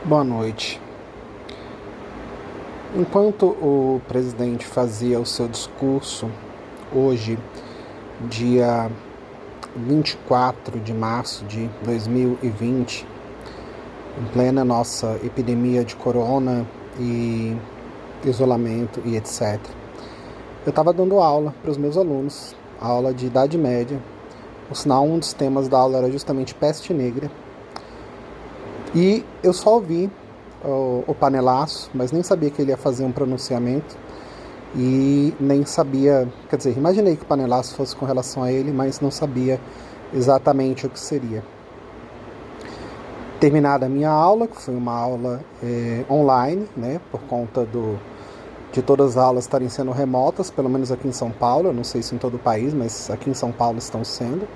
Boa noite. Enquanto o presidente fazia o seu discurso, hoje, dia 24 de março de 2020, em plena nossa epidemia de corona e isolamento e etc., eu estava dando aula para os meus alunos, aula de Idade Média. Por sinal, um dos temas da aula era justamente peste negra. E eu só ouvi o panelaço, mas nem sabia que ele ia fazer um pronunciamento. E nem sabia, quer dizer, imaginei que o panelaço fosse com relação a ele, mas não sabia exatamente o que seria. Terminada a minha aula, que foi uma aula online, né, por conta de todas as aulas estarem sendo remotas, pelo menos aqui em São Paulo, eu não sei se em todo o país, mas aqui em São Paulo estão sendo.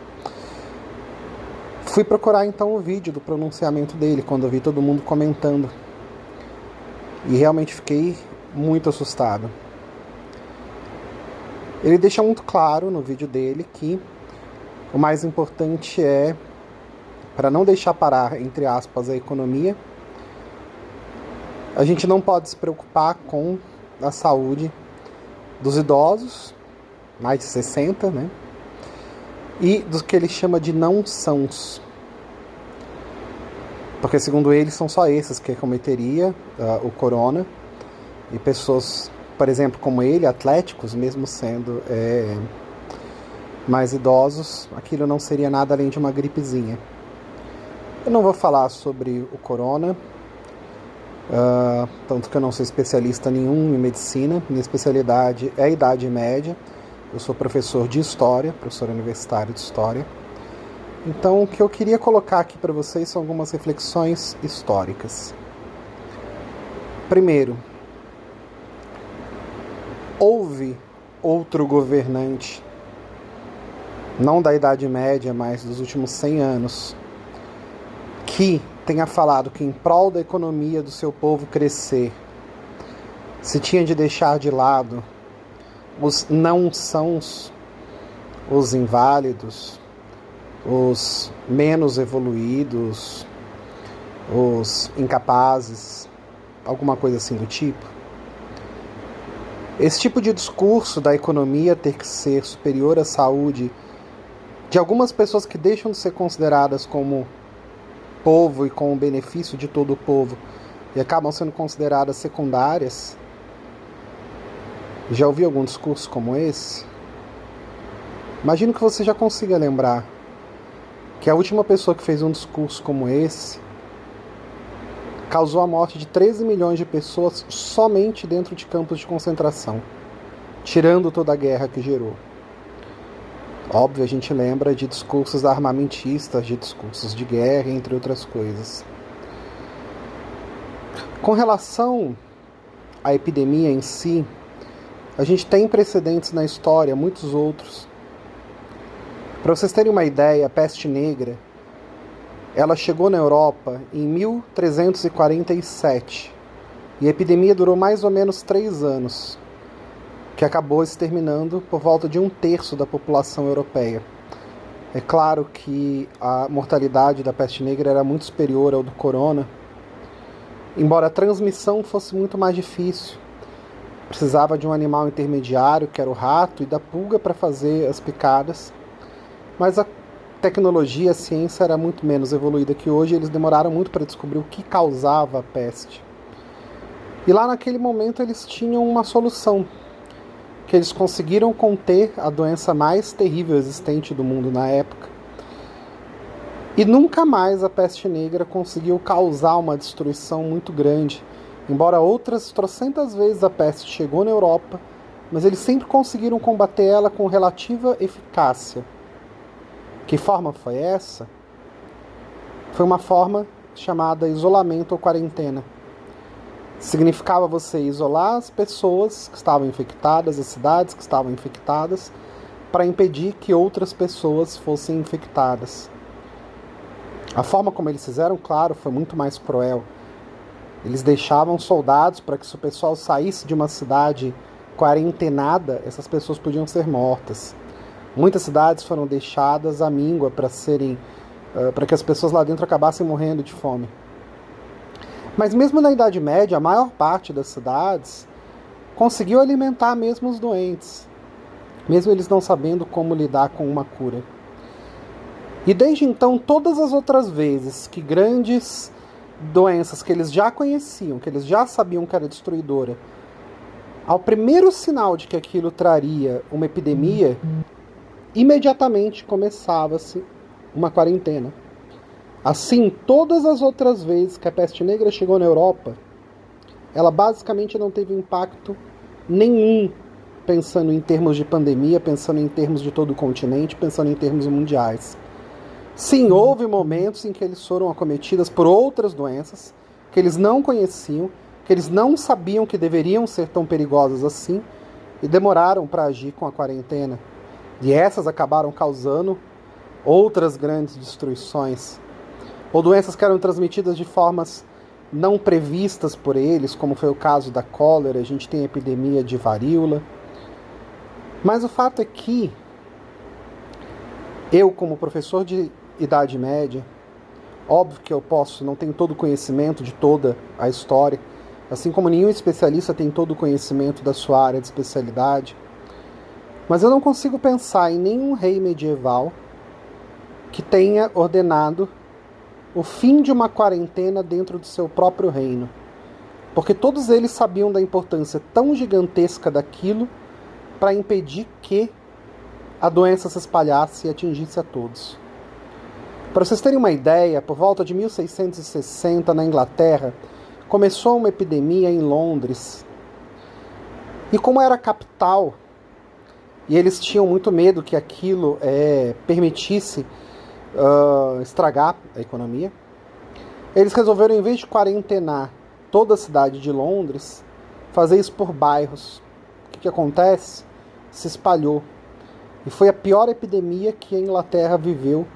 Fui procurar então o vídeo do pronunciamento dele, quando eu vi todo mundo comentando. E realmente fiquei muito assustado. Ele deixa muito claro no vídeo dele que o mais importante é, para não deixar parar, entre aspas, a economia, a gente não pode se preocupar com a saúde dos idosos, mais de 60, né? E dos que ele chama de não-sãos. Porque, segundo ele, são só esses que cometeria o corona. E pessoas, por exemplo, como ele, atléticos, mesmo sendo mais idosos, aquilo não seria nada além de uma gripezinha. Eu não vou falar sobre o corona, tanto que eu não sou especialista nenhum em medicina. Minha especialidade é a Idade Média. Eu sou professor de História, professor universitário de História. Então, o que eu queria colocar aqui para vocês são algumas reflexões históricas. Primeiro, houve outro governante, não da Idade Média, mas dos últimos 100 anos, que tenha falado que em prol da economia do seu povo crescer, se tinha de deixar de lado os não-sãos, os inválidos, os menos evoluídos, os incapazes, alguma coisa assim do tipo. Esse tipo de discurso da economia ter que ser superior à saúde de algumas pessoas que deixam de ser consideradas como povo e com o benefício de todo o povo e acabam sendo consideradas secundárias. Já ouviu algum discurso como esse? Imagino que você já consiga lembrar que a última pessoa que fez um discurso como esse causou a morte de 13 milhões de pessoas somente dentro de campos de concentração, tirando toda a guerra que gerou. Óbvio, a gente lembra de discursos armamentistas, de discursos de guerra, entre outras coisas. Com relação à epidemia em si, a gente tem precedentes na história, muitos outros. Para vocês terem uma ideia, a peste negra, ela chegou na Europa em 1347 e a epidemia durou mais ou menos 3 anos, que acabou exterminando por volta de 1/3 da população europeia. É claro que a mortalidade da peste negra era muito superior ao do corona, embora a transmissão fosse muito mais difícil. Precisava de um animal intermediário, que era o rato, e da pulga para fazer as picadas. Mas a tecnologia, a ciência era muito menos evoluída que hoje, e eles demoraram muito para descobrir o que causava a peste. E lá naquele momento eles tinham uma solução, que eles conseguiram conter a doença mais terrível existente do mundo na época. E nunca mais a peste negra conseguiu causar uma destruição muito grande. Embora outras trocentas vezes a peste chegou na Europa, mas eles sempre conseguiram combater ela com relativa eficácia. Que forma foi essa? Foi uma forma chamada isolamento ou quarentena. Significava você isolar as pessoas que estavam infectadas, as cidades que estavam infectadas, para impedir que outras pessoas fossem infectadas. A forma como eles fizeram, claro, foi muito mais cruel. Eles deixavam soldados para que se o pessoal saísse de uma cidade quarentenada, essas pessoas podiam ser mortas. Muitas cidades foram deixadas à míngua para que as pessoas lá dentro acabassem morrendo de fome. Mas mesmo na Idade Média, a maior parte das cidades conseguiu alimentar mesmo os doentes, mesmo eles não sabendo como lidar com uma cura. E desde então, todas as outras vezes que grandes doenças que eles já conheciam, que eles já sabiam que era destruidora, ao primeiro sinal de que aquilo traria uma epidemia, imediatamente começava-se uma quarentena. Assim, todas as outras vezes que a peste negra chegou na Europa, ela basicamente não teve impacto nenhum, pensando em termos de pandemia, pensando em termos de todo o continente, pensando em termos mundiais. Sim, houve momentos em que eles foram acometidos por outras doenças que eles não conheciam, que eles não sabiam que deveriam ser tão perigosas assim, e demoraram para agir com a quarentena. E essas acabaram causando outras grandes destruições. Ou doenças que eram transmitidas de formas não previstas por eles, como foi o caso da cólera, a gente tem a epidemia de varíola. Mas o fato é que eu, como professor de Idade Média, óbvio que eu não tenho todo o conhecimento de toda a história, assim como nenhum especialista tem todo o conhecimento da sua área de especialidade, mas eu não consigo pensar em nenhum rei medieval que tenha ordenado o fim de uma quarentena dentro do seu próprio reino. Porque todos eles sabiam da importância tão gigantesca daquilo para impedir que a doença se espalhasse e atingisse a todos. Para vocês terem uma ideia, por volta de 1660, na Inglaterra, começou uma epidemia em Londres. E como era a capital, e eles tinham muito medo que aquilo permitisse estragar a economia, eles resolveram, em vez de quarentenar toda a cidade de Londres, fazer isso por bairros. O que acontece? Se espalhou. E foi a pior epidemia que a Inglaterra viveu.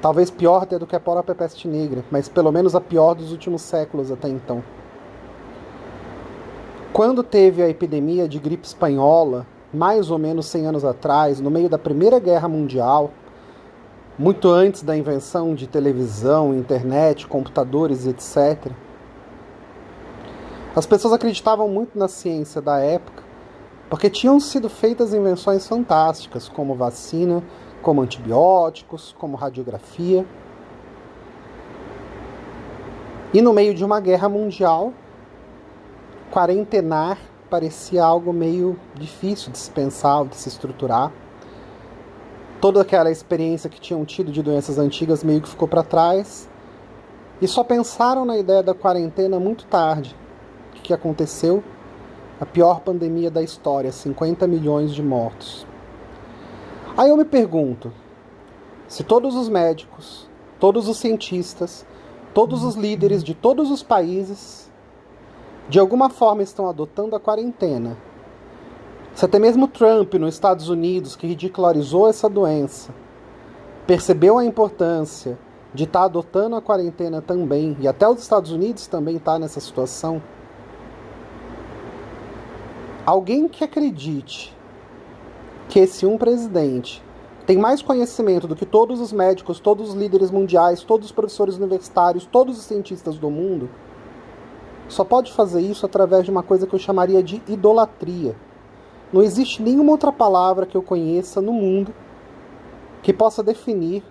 Talvez pior até do que a própria peste negra, mas pelo menos a pior dos últimos séculos até então. Quando teve a epidemia de gripe espanhola, mais ou menos 100 anos atrás, no meio da Primeira Guerra Mundial, muito antes da invenção de televisão, internet, computadores, etc., as pessoas acreditavam muito na ciência da época, porque tinham sido feitas invenções fantásticas, como vacina, como antibióticos, como radiografia. E no meio de uma guerra mundial, quarentenar parecia algo meio difícil de se pensar, de se estruturar. Toda aquela experiência que tinham tido de doenças antigas meio que ficou para trás. E só pensaram na ideia da quarentena muito tarde. O que aconteceu? A pior pandemia da história, 50 milhões de mortos. Aí eu me pergunto, se todos os médicos, todos os cientistas, todos os líderes de todos os países, de alguma forma estão adotando a quarentena, se até mesmo Trump, nos Estados Unidos, que ridicularizou essa doença, percebeu a importância de estar adotando a quarentena também, e até os Estados Unidos também está nessa situação, alguém que acredite que esse presidente tem mais conhecimento do que todos os médicos, todos os líderes mundiais, todos os professores universitários, todos os cientistas do mundo, só pode fazer isso através de uma coisa que eu chamaria de idolatria. Não existe nenhuma outra palavra que eu conheça no mundo que possa definir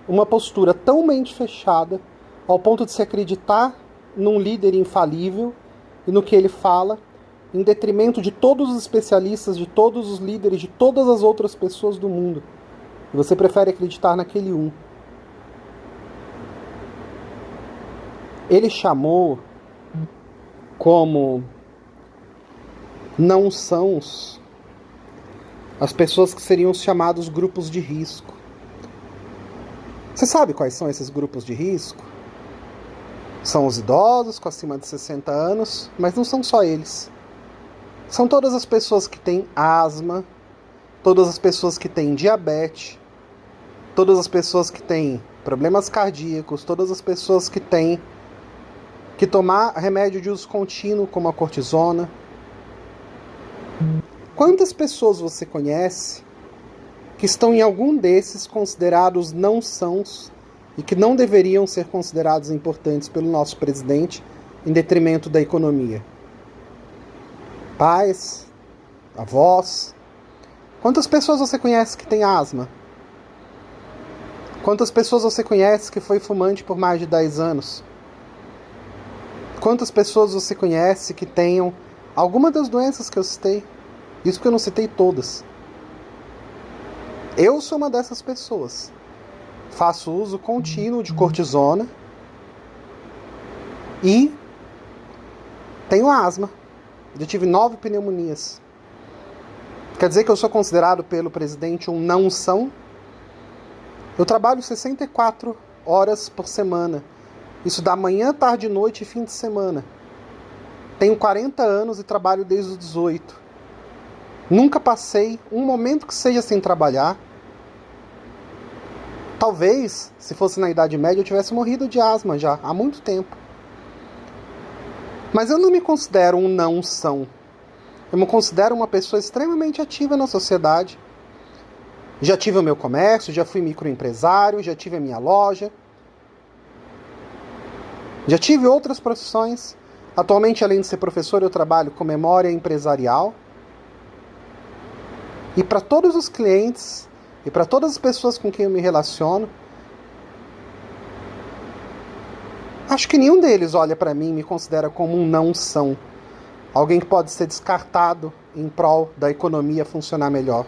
uma postura tão mente fechada ao ponto de se acreditar num líder infalível e no que ele fala, em detrimento de todos os especialistas, de todos os líderes, de todas as outras pessoas do mundo. E você prefere acreditar naquele um. Ele chamou como não sãos as pessoas que seriam os chamados grupos de risco. Você sabe quais são esses grupos de risco? São os idosos com acima de 60 anos, mas não são só eles. São todas as pessoas que têm asma, todas as pessoas que têm diabetes, todas as pessoas que têm problemas cardíacos, todas as pessoas que têm que tomar remédio de uso contínuo, como a cortisona. Quantas pessoas você conhece que estão em algum desses considerados não sãos e que não deveriam ser considerados importantes pelo nosso presidente em detrimento da economia. Pais, avós. Quantas pessoas você conhece que tem asma? Quantas pessoas você conhece que foi fumante por mais de 10 anos? Quantas pessoas você conhece que tenham alguma das doenças que eu citei? Isso porque eu não citei todas. Eu sou uma dessas pessoas. Faço uso contínuo de cortisona e tenho asma. Já tive 9 pneumonias. Quer dizer que eu sou considerado pelo presidente um não são? Eu trabalho 64 horas por semana. Isso dá manhã, tarde, noite e fim de semana. Tenho 40 anos e trabalho desde os 18. Nunca passei um momento que seja sem trabalhar. Talvez, se fosse na Idade Média, eu tivesse morrido de asma já, há muito tempo. Mas eu não me considero um não são. Eu me considero uma pessoa extremamente ativa na sociedade. Já tive o meu comércio, já fui microempresário, já tive a minha loja. Já tive outras profissões. Atualmente, além de ser professor, eu trabalho com memória empresarial. E para todos os clientes e para todas as pessoas com quem eu me relaciono, acho que nenhum deles olha para mim e me considera como um não são. Alguém que pode ser descartado em prol da economia funcionar melhor.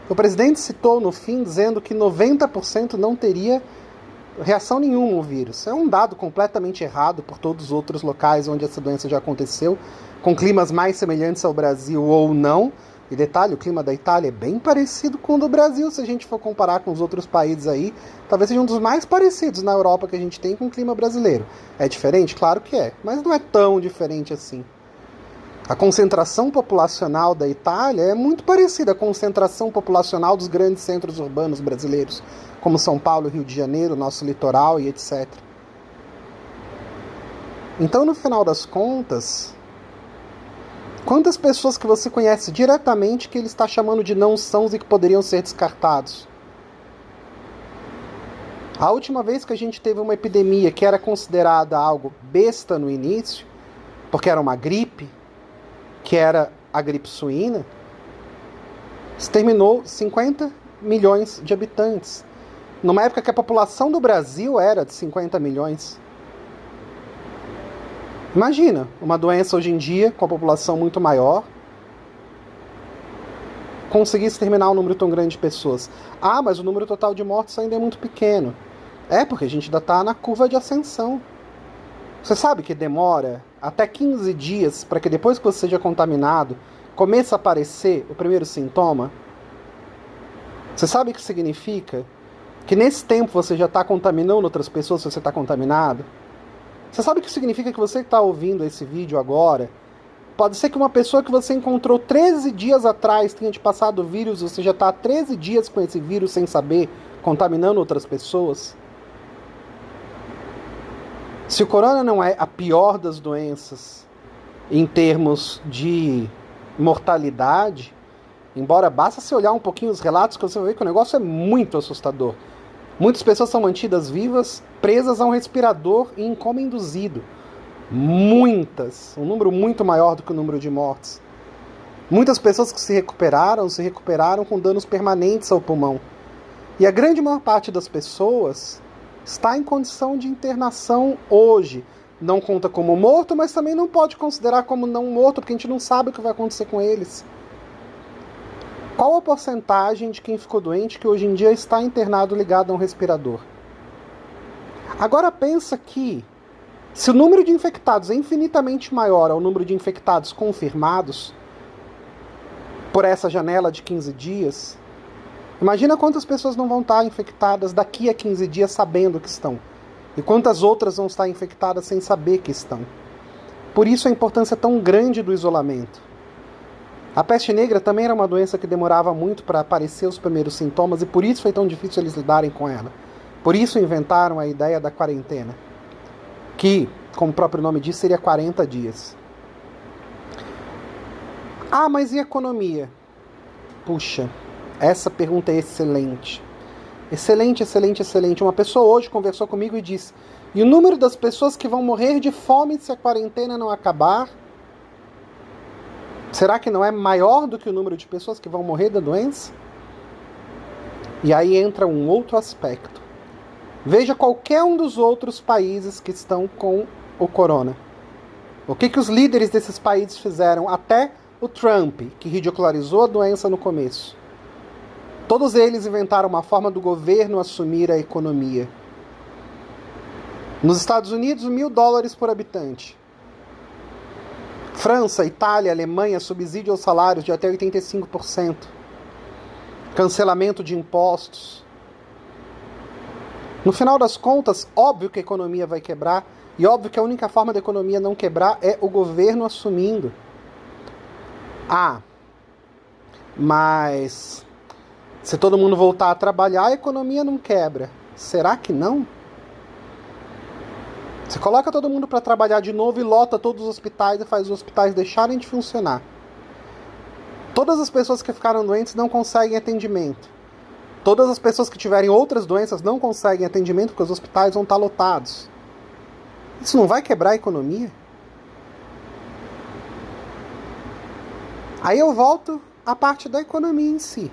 O presidente citou no fim dizendo que 90% não teria reação nenhuma ao vírus. É um dado completamente errado por todos os outros locais onde essa doença já aconteceu, com climas mais semelhantes ao Brasil ou não. E detalhe, o clima da Itália é bem parecido com o do Brasil, se a gente for comparar com os outros países aí. Talvez seja um dos mais parecidos na Europa que a gente tem com o clima brasileiro. É diferente? Claro que é, mas não é tão diferente assim. A concentração populacional da Itália é muito parecida à concentração populacional dos grandes centros urbanos brasileiros, como São Paulo, Rio de Janeiro, nosso litoral e etc. Então, no final das contas, quantas pessoas que você conhece diretamente que ele está chamando de não sãos e que poderiam ser descartados? A última vez que a gente teve uma epidemia que era considerada algo besta no início, porque era uma gripe, que era a gripe suína, exterminou 50 milhões de habitantes. Numa época que a população do Brasil era de 50 milhões. Imagina, uma doença hoje em dia, com a população muito maior, conseguir exterminar um número tão grande de pessoas. Ah, mas o número total de mortes ainda é muito pequeno. É, porque a gente ainda está na curva de ascensão. Você sabe que demora até 15 dias para que depois que você seja contaminado, comece a aparecer o primeiro sintoma? Você sabe o que significa? Que nesse tempo você já está contaminando outras pessoas se você está contaminado? Você sabe o que significa que você está ouvindo esse vídeo agora? Pode ser que uma pessoa que você encontrou 13 dias atrás tenha te passado o vírus, você já está há 13 dias com esse vírus sem saber, contaminando outras pessoas? Se o corona não é a pior das doenças em termos de mortalidade, embora basta se olhar um pouquinho os relatos que você vai ver que o negócio é muito assustador. Muitas pessoas são mantidas vivas, presas a um respirador e em coma induzido. Muitas, um número muito maior do que o número de mortes. Muitas pessoas que se recuperaram com danos permanentes ao pulmão. E a grande maior parte das pessoas está em condição de internação hoje. Não conta como morto, mas também não pode considerar como não morto, porque a gente não sabe o que vai acontecer com eles. Qual a porcentagem de quem ficou doente que hoje em dia está internado ligado a um respirador? Agora pensa que, se o número de infectados é infinitamente maior ao número de infectados confirmados, por essa janela de 15 dias, imagina quantas pessoas não vão estar infectadas daqui a 15 dias sabendo que estão. E quantas outras vão estar infectadas sem saber que estão. Por isso a importância tão grande do isolamento. A peste negra também era uma doença que demorava muito para aparecer os primeiros sintomas e por isso foi tão difícil eles lidarem com ela. Por isso inventaram a ideia da quarentena, que, como o próprio nome diz, seria 40 dias. Ah, mas e a economia? Puxa, essa pergunta é excelente. Excelente, excelente, excelente. Uma pessoa hoje conversou comigo e disse: e o número das pessoas que vão morrer de fome se a quarentena não acabar? Será que não é maior do que o número de pessoas que vão morrer da doença? E aí entra um outro aspecto. Veja qualquer um dos outros países que estão com o corona. O que os líderes desses países fizeram? Até o Trump, que ridicularizou a doença no começo. Todos eles inventaram uma forma do governo assumir a economia. Nos Estados Unidos, $1.000 por habitante. França, Itália, Alemanha, subsídio aos salários de até 85%. Cancelamento de impostos. No final das contas, óbvio que a economia vai quebrar, e óbvio que a única forma da economia não quebrar é o governo assumindo. Mas se todo mundo voltar a trabalhar, a economia não quebra. Será que não? Você coloca todo mundo para trabalhar de novo e lota todos os hospitais e faz os hospitais deixarem de funcionar. Todas as pessoas que ficaram doentes não conseguem atendimento. Todas as pessoas que tiverem outras doenças não conseguem atendimento porque os hospitais vão estar lotados. Isso não vai quebrar a economia? Aí eu volto à parte da economia em si.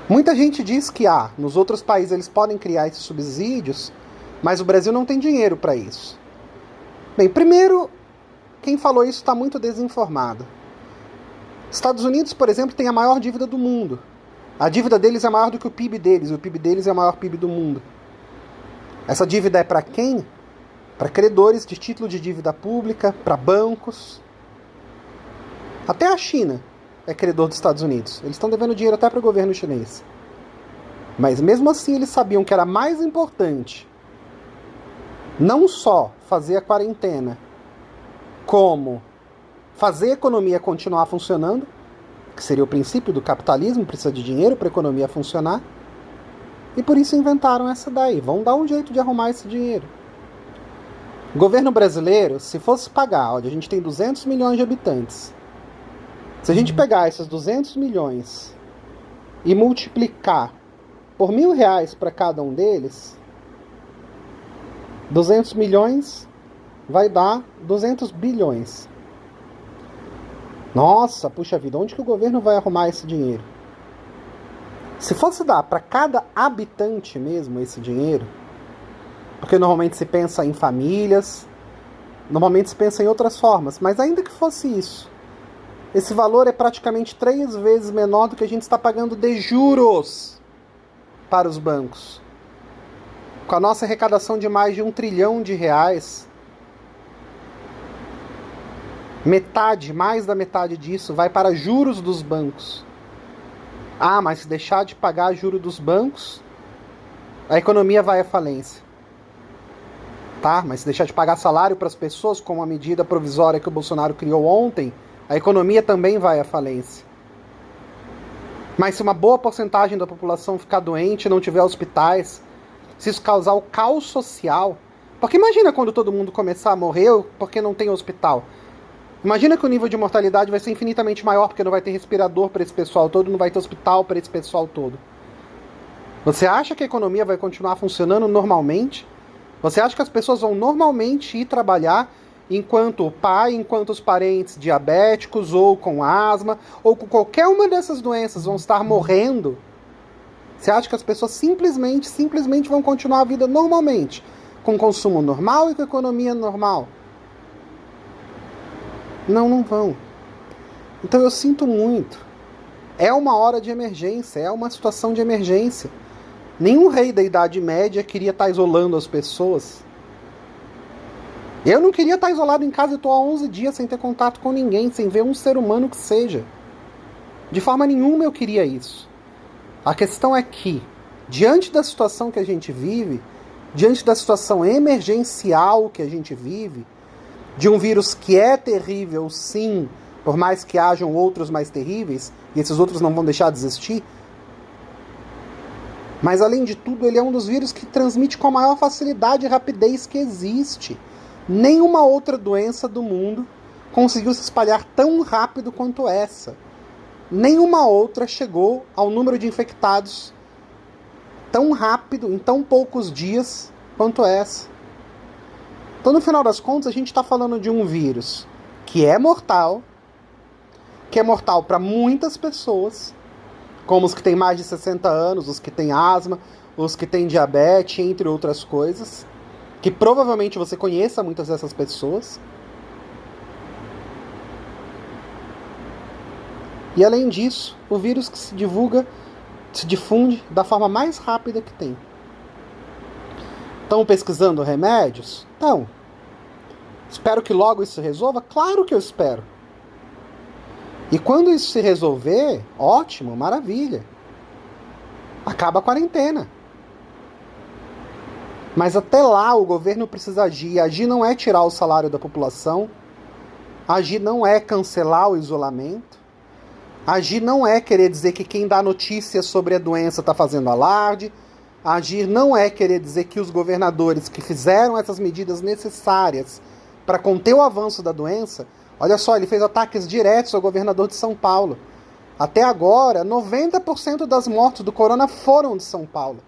Muita gente diz que nos outros países eles podem criar esses subsídios, mas o Brasil não tem dinheiro para isso. Bem, primeiro, quem falou isso está muito desinformado. Estados Unidos, por exemplo, tem a maior dívida do mundo. A dívida deles é maior do que o PIB deles, e o PIB deles é o maior PIB do mundo. Essa dívida é para quem? Para credores de título de dívida pública, para bancos. Até a China é credor dos Estados Unidos. Eles estão devendo dinheiro até para o governo chinês. Mas mesmo assim eles sabiam que era mais importante não só fazer a quarentena, como fazer a economia continuar funcionando, que seria o princípio do capitalismo, precisa de dinheiro para a economia funcionar, e por isso inventaram essa daí. Vão dar um jeito de arrumar esse dinheiro. O governo brasileiro, se fosse pagar, olha, a gente tem 200 milhões de habitantes. Se a gente pegar esses 200 milhões e multiplicar por R$1.000 para cada um deles, 200 milhões vai dar 200 bilhões. Nossa, puxa vida, onde que o governo vai arrumar esse dinheiro? Se fosse dar para cada habitante mesmo esse dinheiro, porque normalmente se pensa em famílias, normalmente se pensa em outras formas, mas ainda que fosse isso, esse valor é praticamente 3 vezes menor do que a gente está pagando de juros para os bancos. Com a nossa arrecadação de mais de R$1 trilhão, mais da metade disso vai para juros dos bancos. Mas se deixar de pagar juros dos bancos, a economia vai à falência. Mas se deixar de pagar salário para as pessoas, como a medida provisória que o Bolsonaro criou ontem, a economia também vai à falência. Mas se uma boa porcentagem da população ficar doente e não tiver hospitais, se isso causar o caos social, porque imagina quando todo mundo começar a morrer porque não tem hospital. Imagina que o nível de mortalidade vai ser infinitamente maior porque não vai ter respirador para esse pessoal todo, não vai ter hospital para esse pessoal todo. Você acha que a economia vai continuar funcionando normalmente? Você acha que as pessoas vão normalmente ir trabalhar enquanto o pai, enquanto os parentes diabéticos, ou com asma, ou com qualquer uma dessas doenças vão estar morrendo? Você acha que as pessoas simplesmente vão continuar a vida normalmente, com consumo normal e com economia normal? Não vão. Então eu sinto muito. É uma hora de emergência, é uma situação de emergência. Nenhum rei da Idade Média queria estar isolando as pessoas. Eu não queria estar isolado em casa e estou há 11 dias sem ter contato com ninguém, sem ver um ser humano que seja. De forma nenhuma eu queria isso. A questão é que, diante da situação que a gente vive, diante da situação emergencial que a gente vive, de um vírus que é terrível, sim, por mais que hajam outros mais terríveis, e esses outros não vão deixar de existir, mas além de tudo, ele é um dos vírus que transmite com a maior facilidade e rapidez que existe. Nenhuma outra doença do mundo conseguiu se espalhar tão rápido quanto essa. nenhuma outra chegou ao número de infectados tão rápido, em tão poucos dias, quanto essa. Então, no final das contas, a gente está falando de um vírus que é mortal para muitas pessoas, como os que têm mais de 60 anos, os que têm asma, os que têm diabetes, entre outras coisas, que provavelmente você conheça muitas dessas pessoas. E além disso, o vírus que se difunde da forma mais rápida que tem. Estão pesquisando remédios? Então, espero que logo isso se resolva? Claro que eu espero. E quando isso se resolver, ótimo, maravilha. Acaba a quarentena. Mas até lá o governo precisa agir. Agir não é tirar o salário da população. Agir não é cancelar o isolamento. Agir não é querer dizer que quem dá notícias sobre a doença está fazendo alarde. Agir não é querer dizer que os governadores que fizeram essas medidas necessárias para conter o avanço da doença, olha só, ele fez ataques diretos ao governador de São Paulo. Até agora, 90% das mortes do corona foram de São Paulo.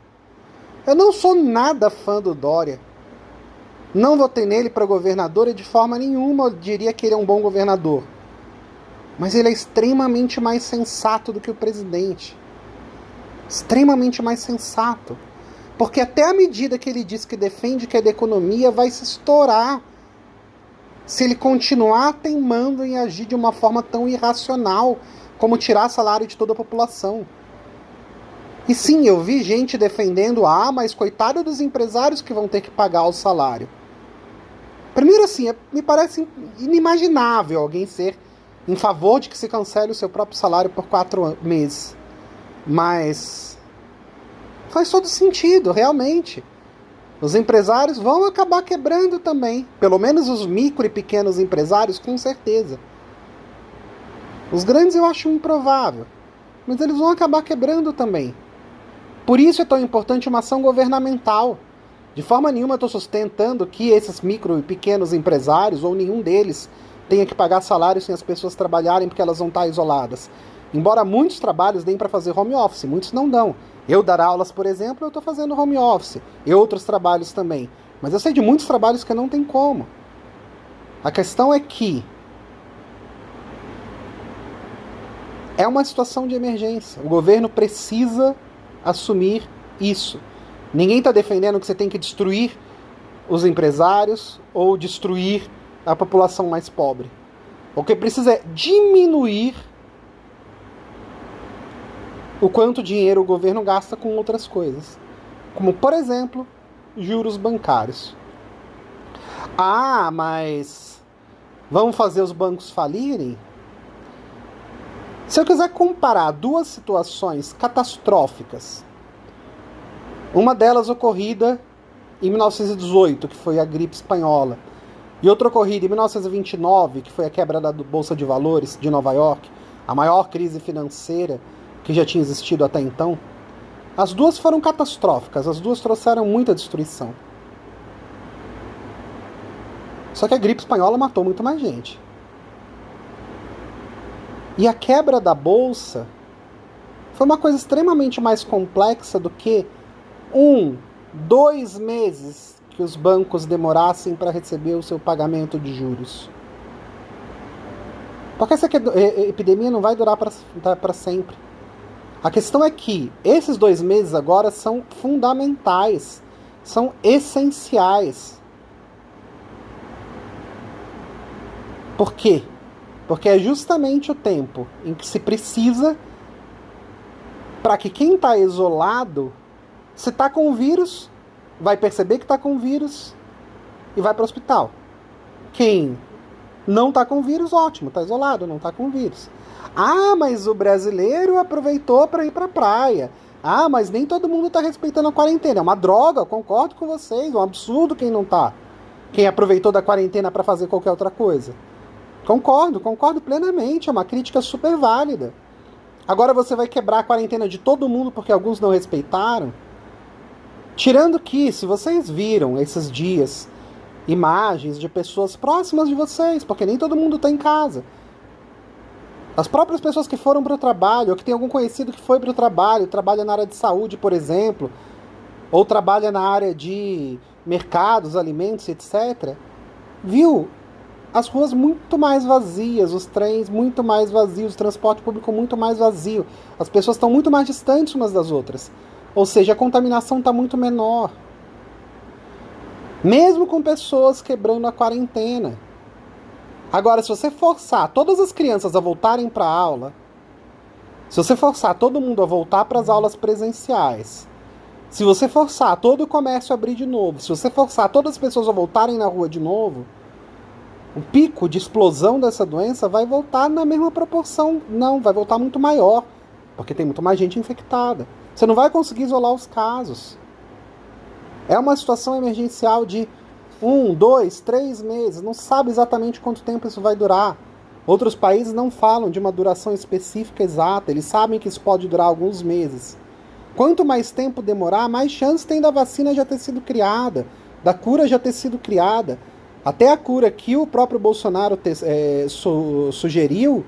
Eu não sou nada fã do Dória. Não votei nele para governador e de forma nenhuma eu diria que ele é um bom governador. Mas ele é extremamente mais sensato do que o presidente. Extremamente mais sensato. Porque até a medida que ele diz que defende, que é da economia, vai se estourar se ele continuar teimando em agir de uma forma tão irracional como tirar salário de toda a população. E sim, eu vi gente defendendo, mas coitado dos empresários que vão ter que pagar o salário. Primeiro assim, me parece inimaginável alguém ser em favor de que se cancele o seu próprio salário por 4 meses. Mas faz todo sentido, realmente. Os empresários vão acabar quebrando também. Pelo menos os micro e pequenos empresários, com certeza. Os grandes eu acho improvável. Mas eles vão acabar quebrando também. Por isso é tão importante uma ação governamental. De forma nenhuma eu estou sustentando que esses micro e pequenos empresários, ou nenhum deles, tenha que pagar salário sem as pessoas trabalharem porque elas vão estar isoladas. Embora muitos trabalhos deem para fazer home office, muitos não dão. Eu dar aulas, por exemplo, eu estou fazendo home office. E outros trabalhos também. Mas eu sei de muitos trabalhos que não tem como. A questão é que é uma situação de emergência. O governo precisa assumir isso. Ninguém está defendendo que você tem que destruir os empresários ou destruir a população mais pobre. O que precisa é diminuir o quanto dinheiro o governo gasta com outras coisas. Como, por exemplo, juros bancários. Mas vamos fazer os bancos falirem? Se eu quiser comparar duas situações catastróficas, uma delas ocorrida em 1918, que foi a gripe espanhola, e outra ocorrida em 1929, que foi a quebra da Bolsa de Valores de Nova York, a maior crise financeira que já tinha existido até então, as duas foram catastróficas, as duas trouxeram muita destruição. Só que a gripe espanhola matou muito mais gente. E a quebra da Bolsa foi uma coisa extremamente mais complexa do que 2 meses que os bancos demorassem para receber o seu pagamento de juros. Porque essa epidemia não vai durar para sempre. A questão é que esses 2 meses agora são fundamentais, são essenciais. Por quê? Porque é justamente o tempo em que se precisa para que quem está isolado, se está com o vírus, vai perceber que está com o vírus e vai para o hospital. Quem não está com o vírus, ótimo, está isolado, não está com o vírus. Mas o brasileiro aproveitou para ir para a praia. Mas nem todo mundo está respeitando a quarentena. É uma droga, concordo com vocês, é um absurdo quem não está. Quem aproveitou da quarentena para fazer qualquer outra coisa. Concordo plenamente, é uma crítica super válida. Agora você vai quebrar a quarentena de todo mundo porque alguns não respeitaram? Tirando que, se vocês viram esses dias imagens de pessoas próximas de vocês, porque nem todo mundo está em casa, As próprias pessoas que foram para o trabalho, ou que tem algum conhecido que foi para o trabalho, trabalha na área de saúde, por exemplo, ou trabalha na área de mercados, alimentos, etc., viu as ruas muito mais vazias, os trens muito mais vazios, o transporte público muito mais vazio. As pessoas estão muito mais distantes umas das outras. Ou seja, a contaminação está muito menor. Mesmo com pessoas quebrando a quarentena. Agora, se você forçar todas as crianças a voltarem para a aula, se você forçar todo mundo a voltar para as aulas presenciais, se você forçar todo o comércio a abrir de novo, se você forçar todas as pessoas a voltarem na rua de novo, o pico de explosão dessa doença vai voltar na mesma proporção. Não, vai voltar muito maior, porque tem muito mais gente infectada. Você não vai conseguir isolar os casos. É uma situação emergencial de 1, 2, 3 meses. Não sabe exatamente quanto tempo isso vai durar. Outros países não falam de uma duração específica exata. Eles sabem que isso pode durar alguns meses. Quanto mais tempo demorar, mais chance tem da vacina já ter sido criada, da cura já ter sido criada. Até a cura que o próprio Bolsonaro sugeriu,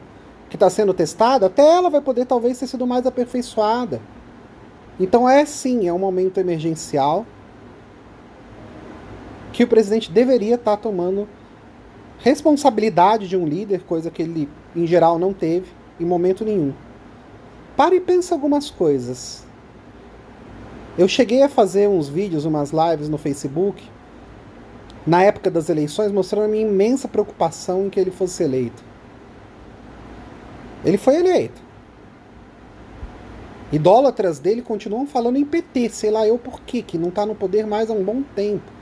que está sendo testada, até ela vai poder talvez ter sido mais aperfeiçoada. Então sim, é um momento emergencial que o presidente deveria estar tomando responsabilidade de um líder, coisa que ele, em geral, não teve, em momento nenhum. Para e pensa algumas coisas. Eu cheguei a fazer uns vídeos, umas lives no Facebook, na época das eleições, mostrando a minha imensa preocupação em que ele fosse eleito. Ele foi eleito. Idólatras dele continuam falando em PT, sei lá eu por quê, que não está no poder mais há um bom tempo.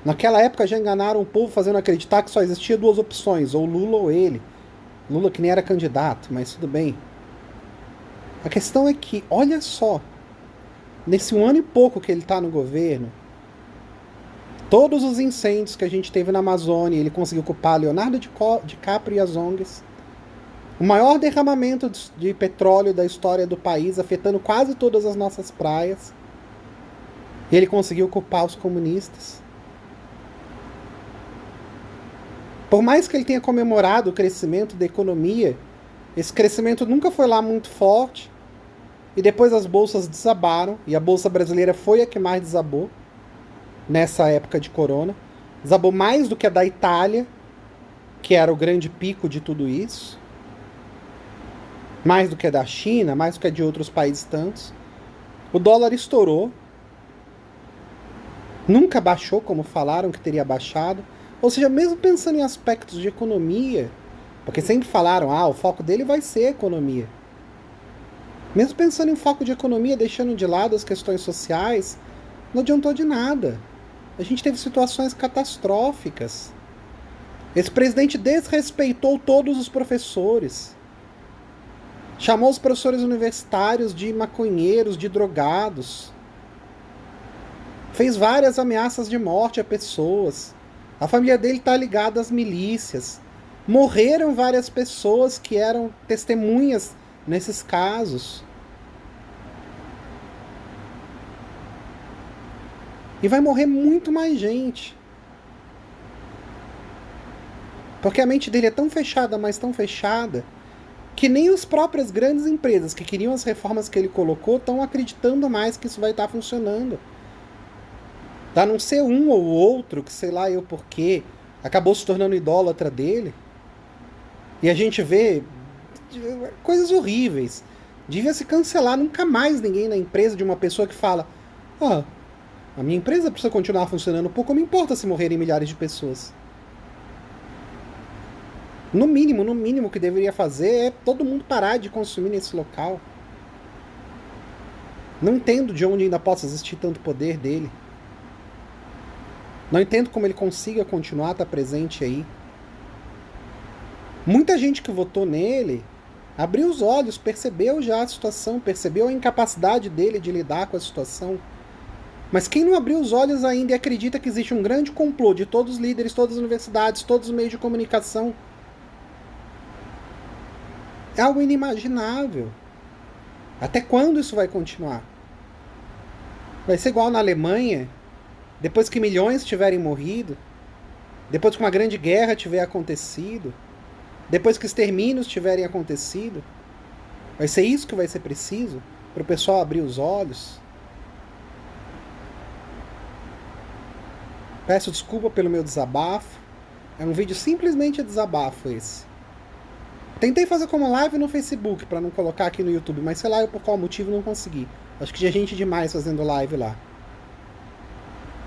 Naquela época já enganaram o povo fazendo acreditar que só existia duas opções, ou Lula ou ele. Lula que nem era candidato, mas tudo bem. A questão é que, olha só, nesse 1 ano e pouco que ele está no governo, todos os incêndios que a gente teve na Amazônia, ele conseguiu culpar Leonardo DiCaprio e as ONGs. O maior derramamento de petróleo da história do país, afetando quase todas as nossas praias. E ele conseguiu culpar os comunistas. Por mais que ele tenha comemorado o crescimento da economia, esse crescimento nunca foi lá muito forte. E depois as bolsas desabaram, e a bolsa brasileira foi a que mais desabou nessa época de corona. Desabou mais do que a da Itália, que era o grande pico de tudo isso. Mais do que a da China, mais do que a de outros países tantos. O dólar estourou. Nunca baixou, como falaram que teria baixado. Ou seja, mesmo pensando em aspectos de economia, porque sempre falaram, o foco dele vai ser a economia. Mesmo pensando em foco de economia, deixando de lado as questões sociais, não adiantou de nada. A gente teve situações catastróficas. Esse presidente desrespeitou todos os professores. Chamou os professores universitários de maconheiros, de drogados. Fez várias ameaças de morte a pessoas. A família dele está ligada às milícias. Morreram várias pessoas que eram testemunhas nesses casos. E vai morrer muito mais gente. Porque a mente dele é tão fechada, mas tão fechada, que nem as próprias grandes empresas que queriam as reformas que ele colocou estão acreditando mais que isso vai estar funcionando. A não ser um ou outro, que sei lá eu porquê, acabou se tornando idólatra dele. E a gente vê coisas horríveis. Devia se cancelar nunca mais ninguém na empresa de uma pessoa que fala: a minha empresa precisa continuar funcionando, pouco me importa se morrerem milhares de pessoas. No mínimo que deveria fazer é todo mundo parar de consumir nesse local. Não entendo de onde ainda possa existir tanto poder dele. Não entendo como ele consiga continuar a estar presente aí. Muita gente que votou nele abriu os olhos, percebeu já a situação, percebeu a incapacidade dele de lidar com a situação. Mas quem não abriu os olhos ainda e acredita que existe um grande complô de todos os líderes, todas as universidades, todos os meios de comunicação, é algo inimaginável. Até quando isso vai continuar? Vai ser igual na Alemanha, depois que milhões tiverem morrido, depois que uma grande guerra tiver acontecido, Depois que extermínios tiverem acontecido, vai ser isso que vai ser preciso para o pessoal abrir os olhos? Peço desculpa pelo meu desabafo. É um vídeo simplesmente desabafo esse. Tentei fazer como live no Facebook para não colocar aqui no YouTube, mas sei lá eu por qual motivo não consegui. Acho que tinha gente demais fazendo live lá.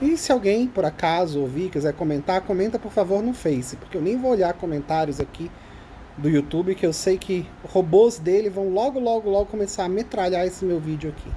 E se alguém, por acaso, ouvir, quiser comentar, comenta por favor no Face, porque eu nem vou olhar comentários aqui do YouTube, que eu sei que robôs dele vão logo começar a metralhar esse meu vídeo aqui.